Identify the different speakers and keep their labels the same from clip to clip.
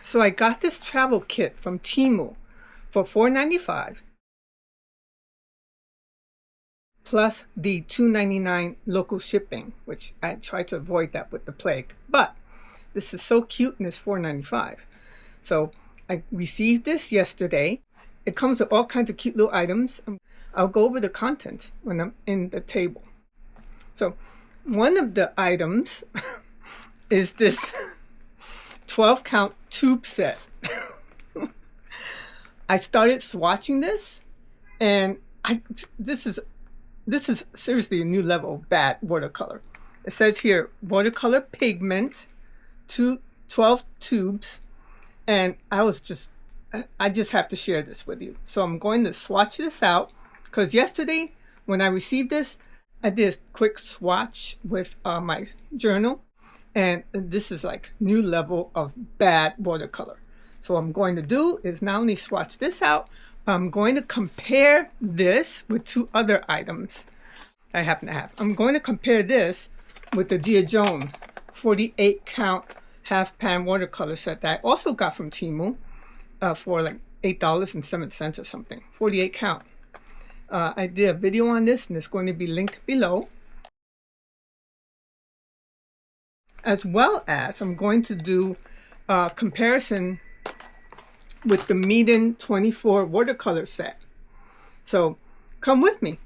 Speaker 1: So I got this travel kit from Temu for $4.95 plus the $2.99 local shipping, which I tried to avoid that with the plague. But this is so cute and it's $4.95. So I received this yesterday. It comes with all kinds of cute little items. I'll go over the contents when I'm in the table. So one of the items is this 12 count tube set. I started swatching this, and this is seriously a new level of bad watercolor. It says here watercolor pigment, 12 tubes, and I just have to share this with you. So I'm going to swatch this out because yesterday when I received this, I did a quick swatch with my journal, and this is like new level of bad watercolor. So what I'm going to do is not only swatch this out, I'm going to compare this with two other items I happen to have. I'm going to compare this with the Gia Joan 48 count half pan watercolor set that I also got from Temu for like $8.07 or something, 48 count. I did a video on this and it's going to be linked below. As well as I'm going to do a comparison with the Meeden 24 watercolor set. So come with me.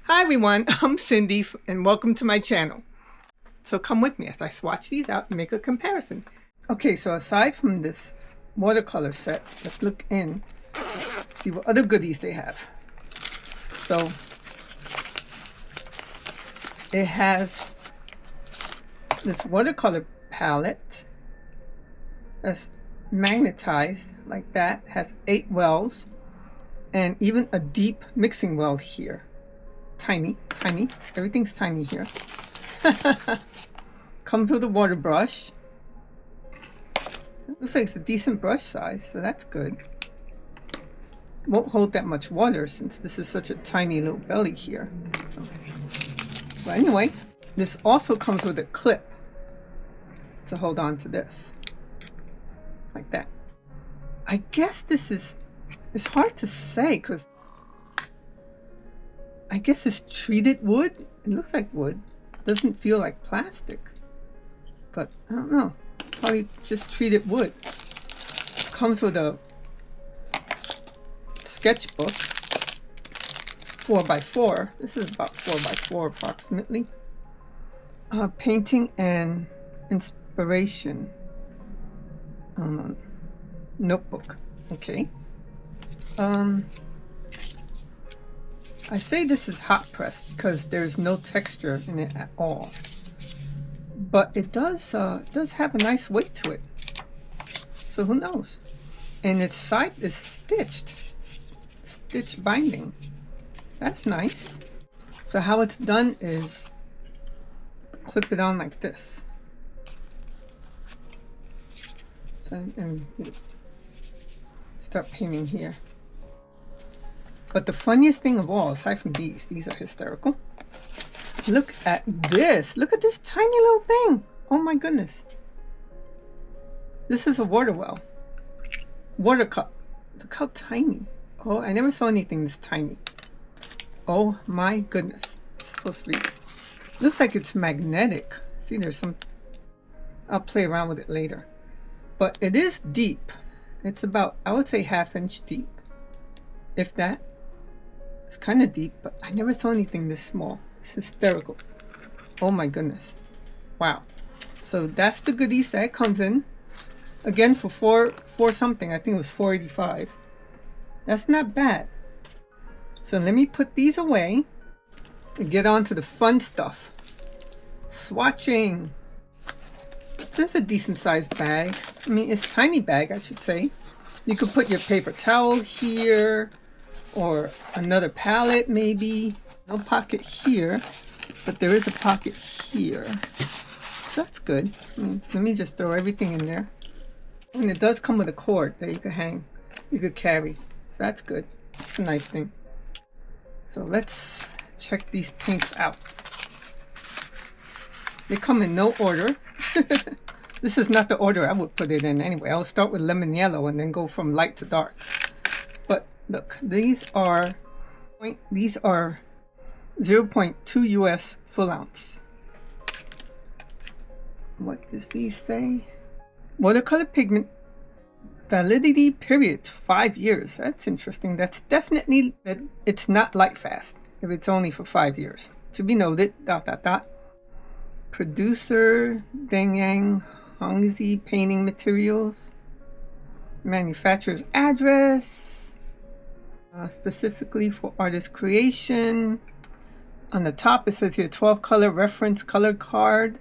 Speaker 1: Hi everyone, I'm Cindy and welcome to my channel. So come with me as I swatch these out and make a comparison. Okay, so aside from this watercolor set, let's look in, see what other goodies they have. So it has this watercolor palette that's magnetized like that, has 8 wells and even a deep mixing well here. Tiny, everything's tiny here. Comes with a water brush. It looks like it's a decent brush size, so that's good. Won't hold that much water since this is such a tiny little belly here. So, but anyway, this also comes with a clip to hold on to this. Like that. I guess this is, it's hard to say because I guess it's treated wood. It looks like wood. It doesn't feel like plastic. But I don't know. Probably just treated wood. It comes with a sketchbook. 4x4. This is about 4x4 approximately. Painting and inspiration. Notebook. Okay. I say this is hot press because there's no texture in it at all, but it does have a nice weight to it. So who knows? And its side is stitch binding. That's nice. So how it's done is clip it on like this. So, and start painting here. But the funniest thing of all, aside from these are hysterical. Look at this. Look at this tiny little thing. Oh my goodness. This is a water well. Water cup. Look how tiny. Oh, I never saw anything this tiny. Oh my goodness. It's supposed to be. Looks like it's magnetic. See, there's some. I'll play around with it later. But it is deep. It's about, I would say, 1/2 inch deep. If that. It's kind of deep, but I never saw anything this small. It's hysterical. Oh my goodness. Wow. So that's the goodies that comes in. Again, for four something. I think it was $4.85. That's not bad. So let me put these away and get on to the fun stuff. Swatching. This is a decent sized bag. I mean, it's a tiny bag, I should say. You could put your paper towel here or another palette maybe. No pocket here, but there is a pocket here. So that's good. So let me just throw everything in there. And it does come with a cord that you could hang, you could carry. So that's good. It's a nice thing. So let's check these paints out. They come in no order. This is not the order I would put it in anyway. I'll start with lemon yellow and then go from light to dark. But look, these are 0.2 US full ounce. What does these say? Watercolor pigment validity period 5 years. That's interesting. That's definitely that it's not light fast if it's only for 5 years. To be noted. ... Producer Dengyang Hongzi Painting Materials. Manufacturer's address. Specifically for artist creation. On the top it says here 12 color reference color card.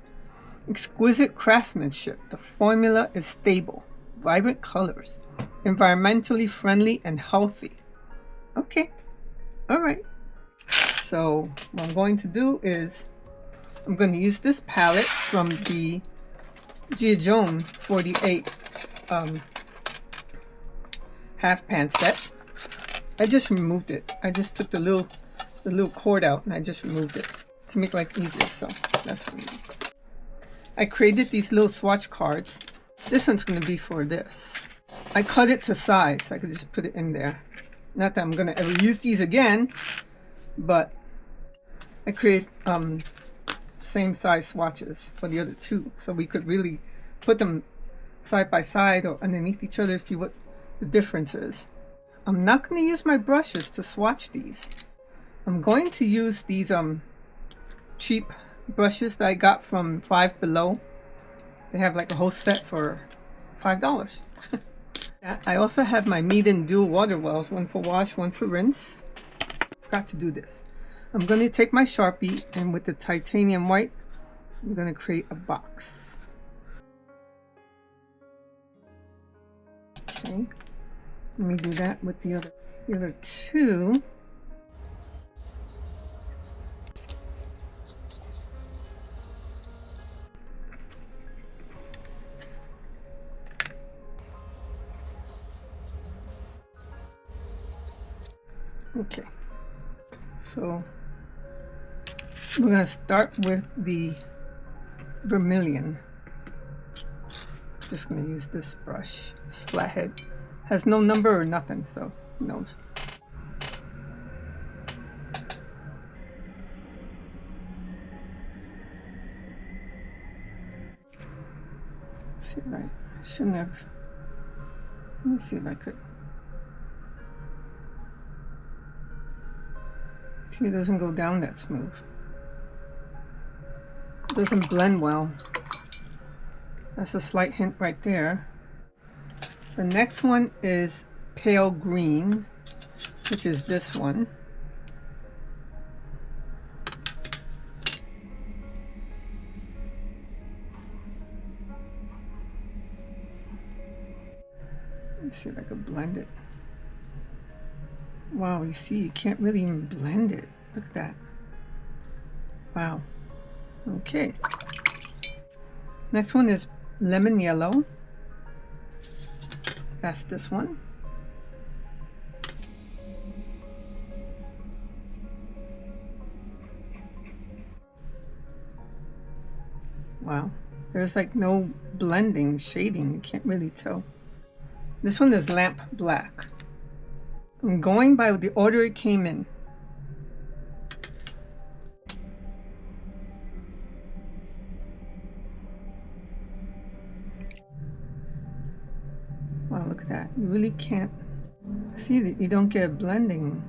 Speaker 1: Exquisite craftsmanship. The formula is stable. Vibrant colors. Environmentally friendly and healthy. Okay. Alright. So what I'm going to do is I'm going to use this palette from the Giagione 48 half pan set. I just removed it. I just took the little cord out and I just removed it to make life easier. So that's what I created these little swatch cards. This one's going to be for this. I cut it to size. I could just put it in there. Not that I'm going to ever use these again, but I create same size swatches for the other two, so we could really put them side by side or underneath each other, see what the difference is. I'm not going to use my brushes to swatch these. I'm going to use these cheap brushes that I got from Five Below. They have like a whole set for $5. I also have my Meeden dual water wells, one for wash, one for rinse. Forgot to do this. I'm going to take my Sharpie and with the titanium white, I'm going to create a box. Okay, let me do that with the other two. Okay, so we're going to start with the vermilion. Just going to use this brush. This flathead has no number or nothing, so who knows. See if I shouldn't have. Let me see if I could. See, it doesn't go down that smooth. It doesn't blend well. That's a slight hint right there. The next one is pale green, which is this one. Let's see if I could blend it. Wow, you see, you can't really even blend it. Look at that. Wow. Okay. Next one is lemon yellow. That's this one. Wow. There's like no blending, shading. You can't really tell. This one is lamp black. I'm going by the order it came in. Wow, look at that. You really can't see that. You don't get blending.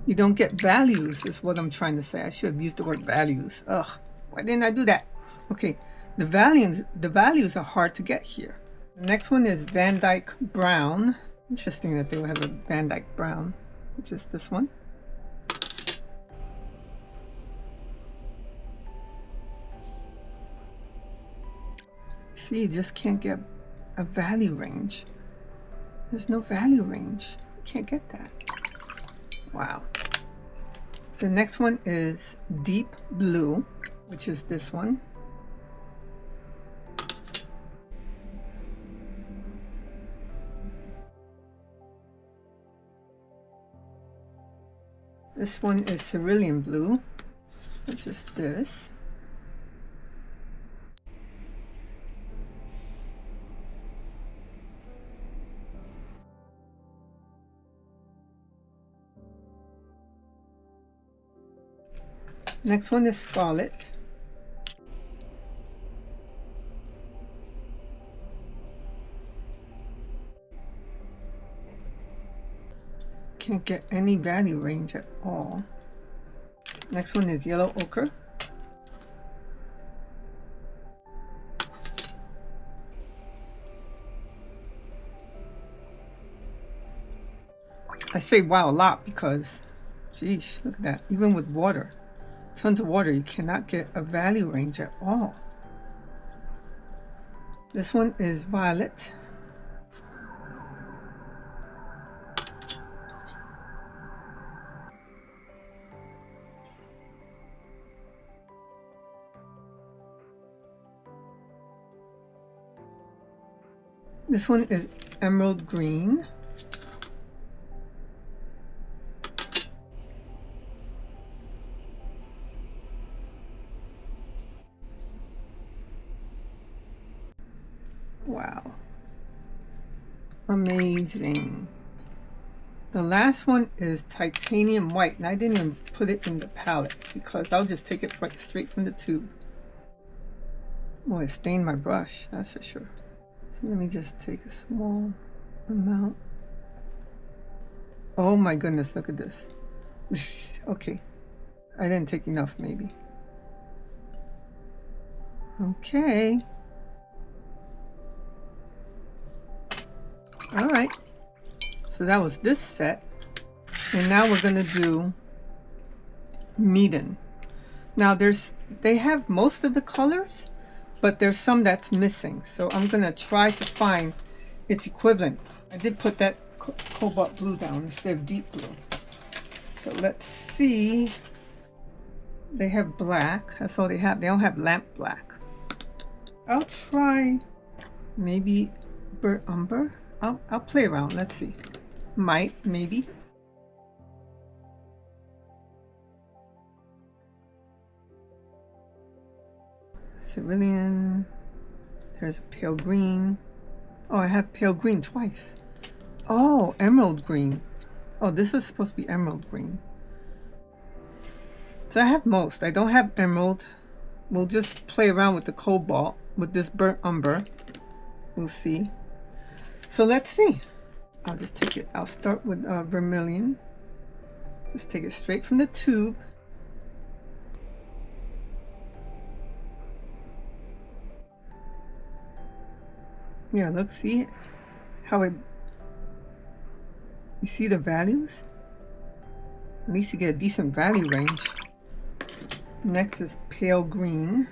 Speaker 1: You don't get values is what I'm trying to say. I should have used the word values. Ugh, why didn't I do that? Okay, the values are hard to get here. The next one is Van Dyke Brown. Interesting that they will have a Van Dyke Brown, which is this one. See, you just can't get a value range. There's no value range. You can't get that. Wow. The next one is Deep Blue, which is this one. This one is Cerulean Blue, which is this. Next one is Scarlet. Can't get any value range at all. Next one is Yellow Ochre. I say wow a lot because, geez, look at that. Even with water, tons of water, you cannot get a value range at all. This one is Violet. This one is Emerald Green. Wow. Amazing. The last one is Titanium White, and I didn't even put it in the palette because I'll just take it straight from the tube. Oh, it stained my brush, that's for sure. So let me just take a small amount. Oh my goodness, look at this. Okay, I didn't take enough maybe. Okay. All right, so that was this set. And now we're gonna do Meeden. Now they have most of the colors, but there's some that's missing. So I'm gonna try to find its equivalent. I did put that cobalt blue down instead of deep blue. So let's see. They have black, that's all they have. They don't have lamp black. I'll try maybe burnt umber. I'll play around, let's see. Might, maybe. Cerulean. There's a pale green. Oh, I have pale green twice. Oh, emerald green. Oh, this is supposed to be emerald green. So I have most. I don't have emerald. We'll just play around with the cobalt with this burnt umber. We'll see. So let's see. I'll just take it. I'll start with vermilion. Just take it straight from the tube. Yeah, look, see how it, you see the values? At least you get a decent value range. Next is pale green.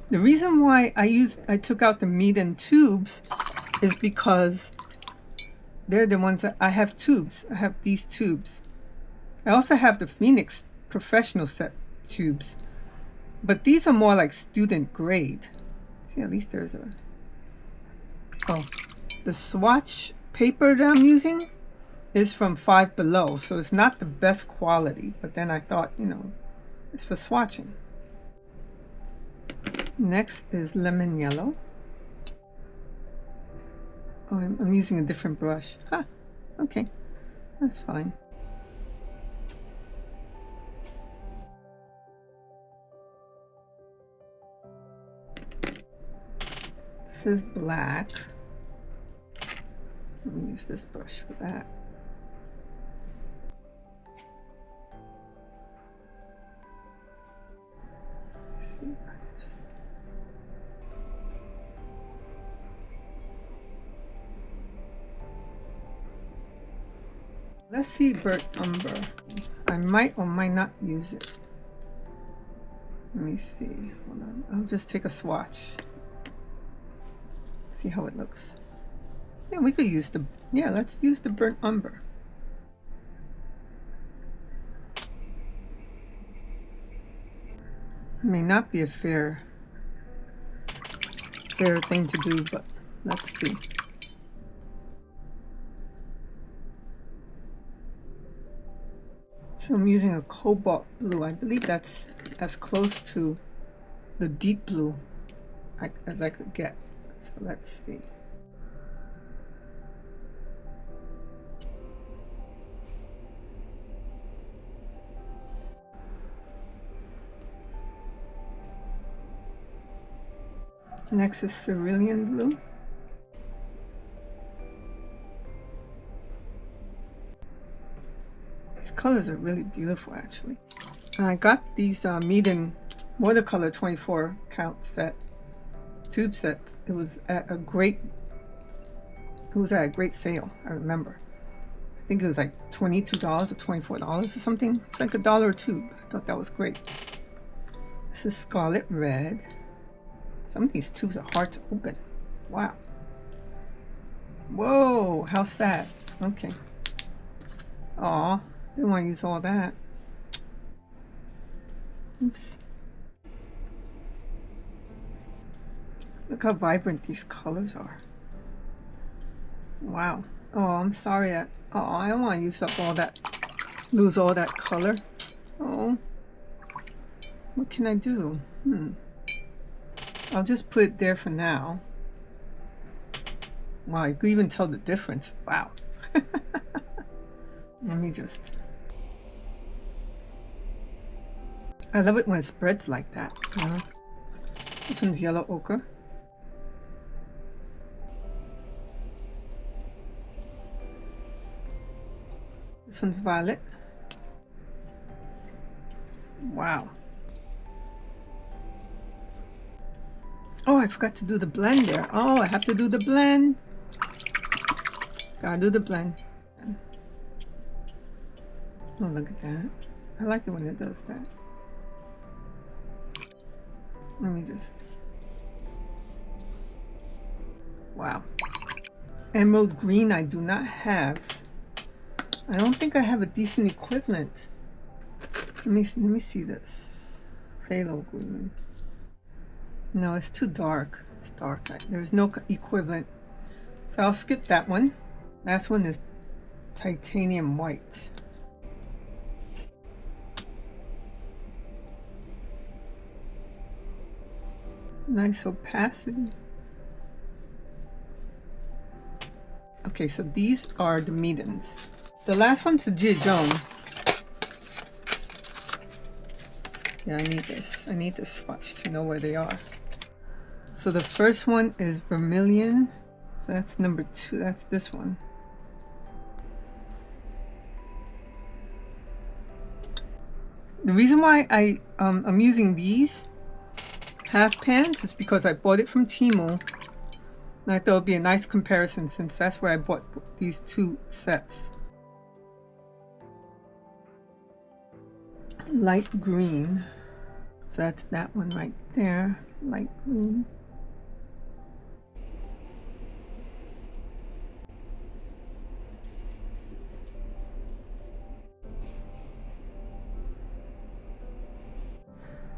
Speaker 1: The reason why I took out the Meeden tubes is because they're the ones that I have tubes. I have these tubes. I also have the Phoenix professional set tubes, but these are more like student grade. See, at least there's a, oh, the swatch paper that I'm using is from Five Below, so it's not the best quality, but then I thought, you know, it's for swatching. Next is lemon yellow. Oh, I'm using a different brush. Huh, okay, that's fine. This is black. Let me use this brush for that. Let's see. Let's see burnt umber. I might or might not use it. Let me see. Hold on. I'll just take a swatch. See how it looks. Yeah, we could use the, yeah, let's use the burnt umber. May not be a fair thing to do, but let's see. So I'm using a cobalt blue. I believe that's as close to the deep blue as I could get. So let's see. Next is cerulean blue. These colors are really beautiful, actually. And I got these Meeden watercolor 24 count set, tube set. It was at a great sale, I remember. I think it was like $22 or $24 or something. It's like $1 a tube. I thought that was great. This is scarlet red. Some of these tubes are hard to open. Wow. Whoa, how sad. Okay. Aw, didn't want to use all that. Oops. Look how vibrant these colors are. Wow. Oh, I'm sorry that. Oh, I don't want to use up all that. Lose all that color. Oh. What can I do? I'll just put it there for now. Wow, you can even tell the difference. Wow. Let me just. I love it when it spreads like that. This one's yellow ochre. This one's violet. Wow. Oh, I forgot to do the blend there. Oh, I have to do the blend. Gotta do the blend. Oh, look at that. I like it when it does that. Let me just. Wow. Emerald green I do not have. I don't think I have a decent equivalent. Let me see this. Phthalo green. No, it's too dark. It's dark. There's no equivalent. So I'll skip that one. Last one is titanium white. Nice opacity. Okay, so these are the Meedens. The last one's the Jejone. Yeah, I need this. I need this swatch to know where they are. So the first one is vermilion. So that's number 2. That's this one. The reason why I'm using these half pans is because I bought it from Temu. And I thought it would be a nice comparison since that's where I bought these 2 sets. Light green. So that's that one right there. Light green.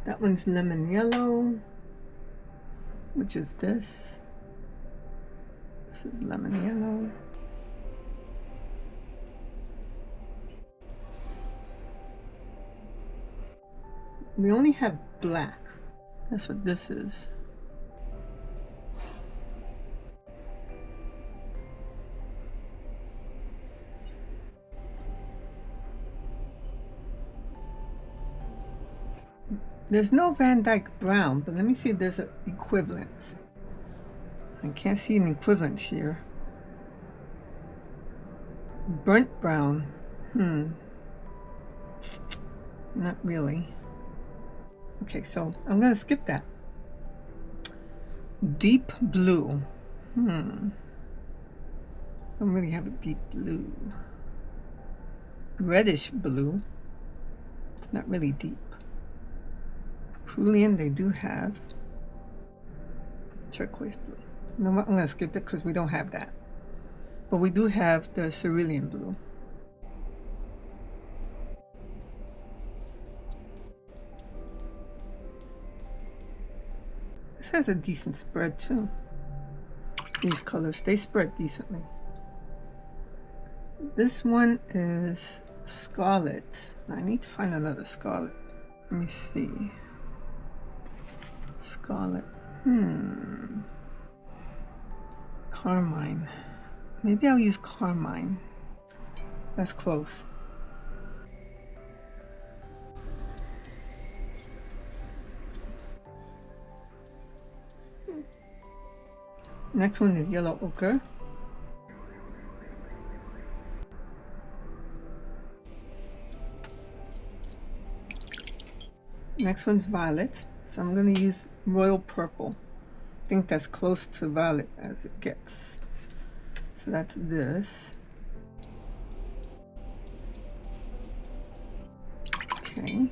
Speaker 1: That one's lemon yellow, which is this. This is lemon yellow. We only have black. That's what this is. There's no Van Dyke brown, but let me see if there's an equivalent. I can't see an equivalent here. Burnt brown. Not really. Okay, so I'm gonna skip that. Deep blue. Don't really have a deep blue. Reddish blue. It's not really deep. Cerulean, they do have. Turquoise blue. You know what? I'm gonna skip it because we don't have that. But we do have the cerulean blue. This has a decent spread too. These colors, they spread decently. This one is scarlet. I need to find another scarlet. Let me see. Scarlet. Carmine. Maybe I'll use carmine. That's close. Next one is yellow ochre. Next one's violet. So I'm going to use royal purple. I think that's close to violet as it gets. So that's this. Okay.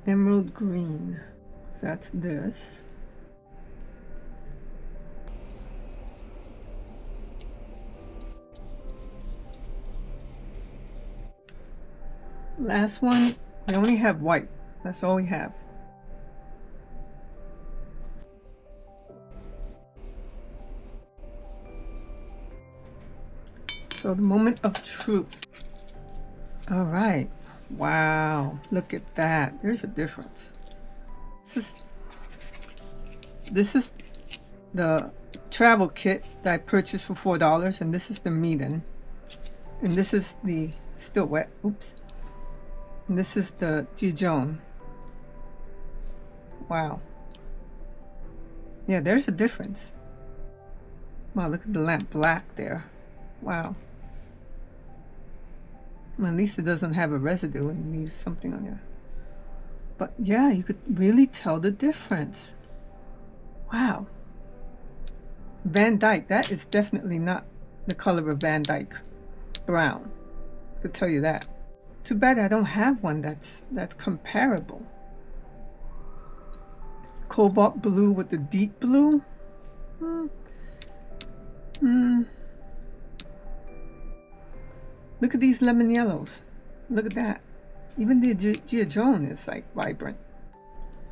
Speaker 1: Emerald green. So that's this. Last one, we only have white. That's all we have. So the moment of truth. All right. Wow. Look at that. There's a difference. This is the travel kit that I purchased for $4, and this is the Meeden. And this is the, still wet, oops. And this is the Dijon. Wow. Yeah, there's a difference. Wow, look at the lamp black there. Wow. Well, at least it doesn't have a residue and leaves something on there. But yeah, you could really tell the difference. Wow. Van Dyke, that is definitely not the color of Van Dyke brown. I could tell you that. Too bad I don't have one that's comparable. Cobalt blue with the deep blue. Look at these lemon yellows. Look at that. Even the Dijon is like vibrant.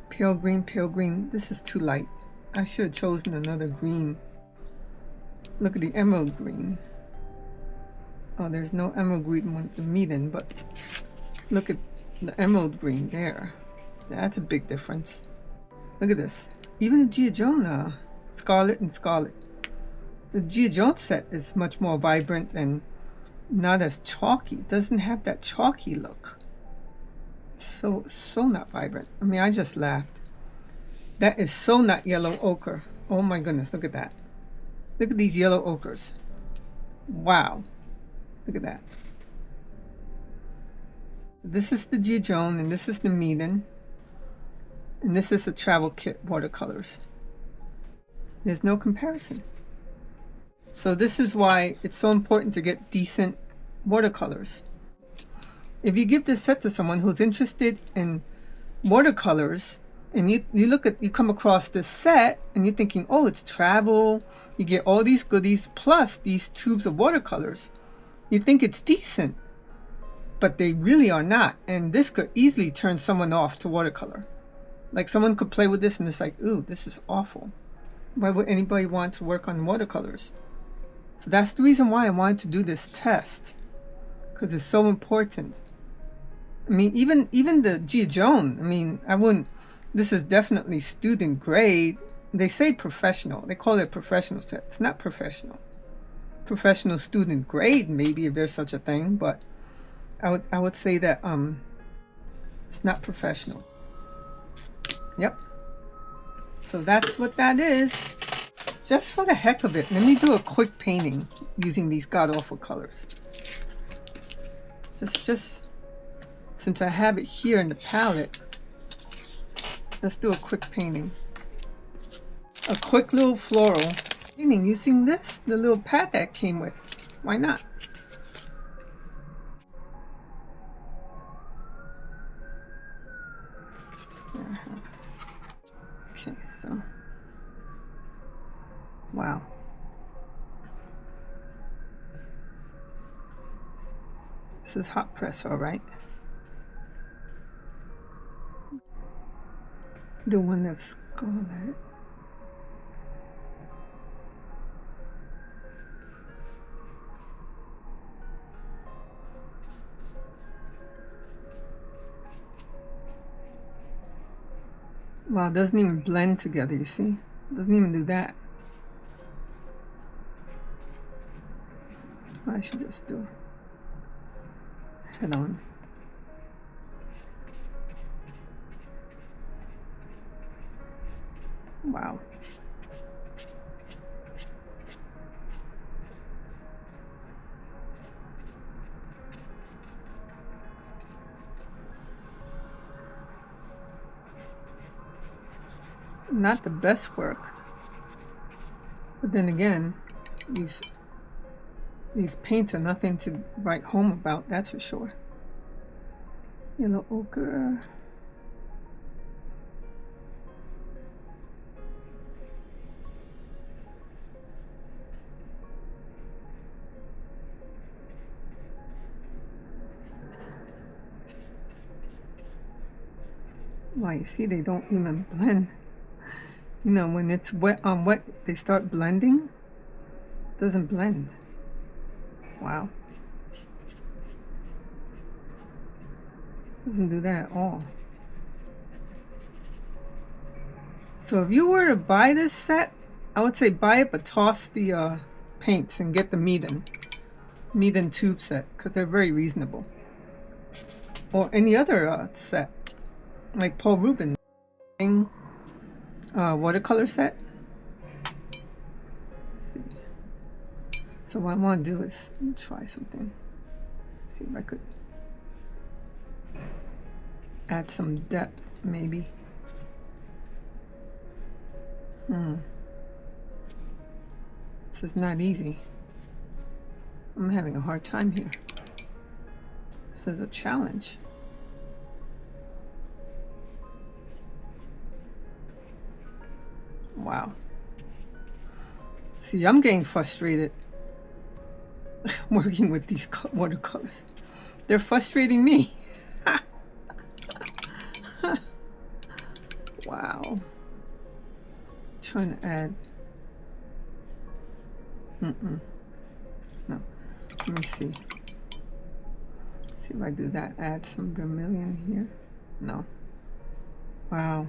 Speaker 1: Pale green, pale green. This is too light. I should have chosen another green. Look at the emerald green. Oh, there's no emerald green with the Meeden, but look at the emerald green there. That's a big difference. Look at this. Even the Dijon, scarlet and scarlet. The Dijon set is much more vibrant and not as chalky. It doesn't have that chalky look. So not vibrant. I mean, I just laughed. That is so not yellow ochre. Oh my goodness, look at that. Look at these yellow ochres. Wow. Look at that. This is the Dijon and this is the Meeden. And this is the travel kit watercolors. There's no comparison. So this is why it's so important to get decent watercolors. If you give this set to someone who's interested in watercolors, and you come across this set and you're thinking, oh, it's travel, you get all these goodies plus these tubes of watercolors, you think it's decent, but they really are not. And this could easily turn someone off to watercolor. Like someone could play with this and it's like, ooh, this is awful. Why would anybody want to work on watercolors? So that's the reason why I wanted to do this test, because it's so important. I mean, even the Dijon, I mean, I wouldn't, this is definitely student grade. They say professional. They call it professional set. It's not professional. Professional student grade, maybe, if there's such a thing, but I would say that it's not professional. Yep. So that's what that is. Just for the heck of it, let me do a quick painting using these god-awful colors. Just since I have it here in the palette, let's do a quick painting. A quick little floral painting using this, the little pad that came with. Why not? Okay, so wow. This is hot press, all right. The one that's scarlet. Wow, it doesn't even blend together, you see? It doesn't even do that. I should just do head on. Wow. not the best work. But then again, these paints are nothing to write home about, that's for sure. Yellow ochre. Wow, you see they don't even blend. You know, when it's wet on wet, they start blending. It doesn't blend. Wow. Doesn't do that at all. So if you were to buy this set, I would say buy it, but toss the paints and get the Meeden tube set, because they're very reasonable. Or any other set, like Paul Rubens watercolor set. Let's see. So what I want to do is try something. See if I could add some depth, maybe. This is not easy. I'm having a hard time here. This is a challenge. Wow. See, I'm getting frustrated working with these watercolors. They're frustrating me. Wow. Trying to add. No. Let me see. See if I do that. Add some vermilion here. No. Wow.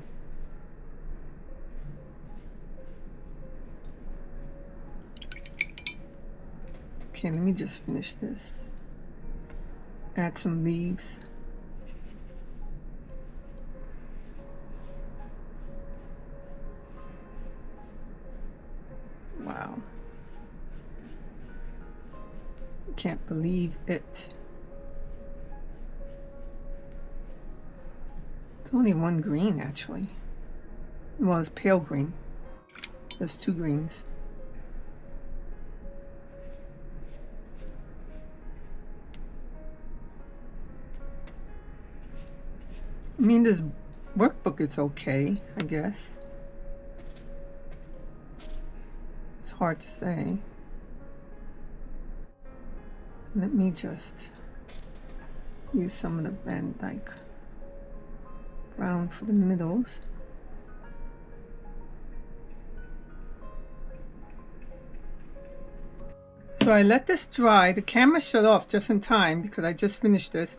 Speaker 1: Okay, let me just finish this. Add some leaves. Wow. Can't believe it. It's only one green, actually. Well, it's pale green. There's two greens. I mean, this workbook is okay, I guess. It's hard to say. Let me just use some of the Van Dyke brown for the middles. So I let this dry. The camera shut off just in time because I just finished this.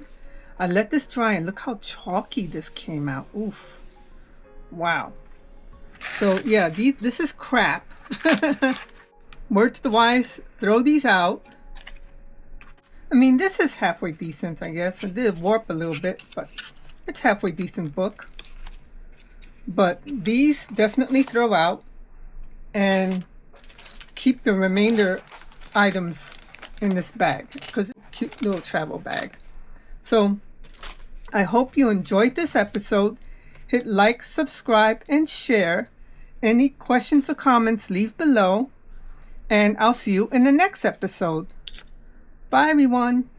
Speaker 1: I let this dry and look how chalky this came out. Oof. Wow. So yeah, this is crap. Word to the wise, throw these out. I mean, this is halfway decent, I guess. It did warp a little bit, but it's halfway decent book. But these definitely throw out and keep the remainder items in this bag because it's a cute little travel bag. So I hope you enjoyed this episode. Hit like, subscribe, and share. Any questions or comments, leave below. And I'll see you in the next episode. Bye, everyone.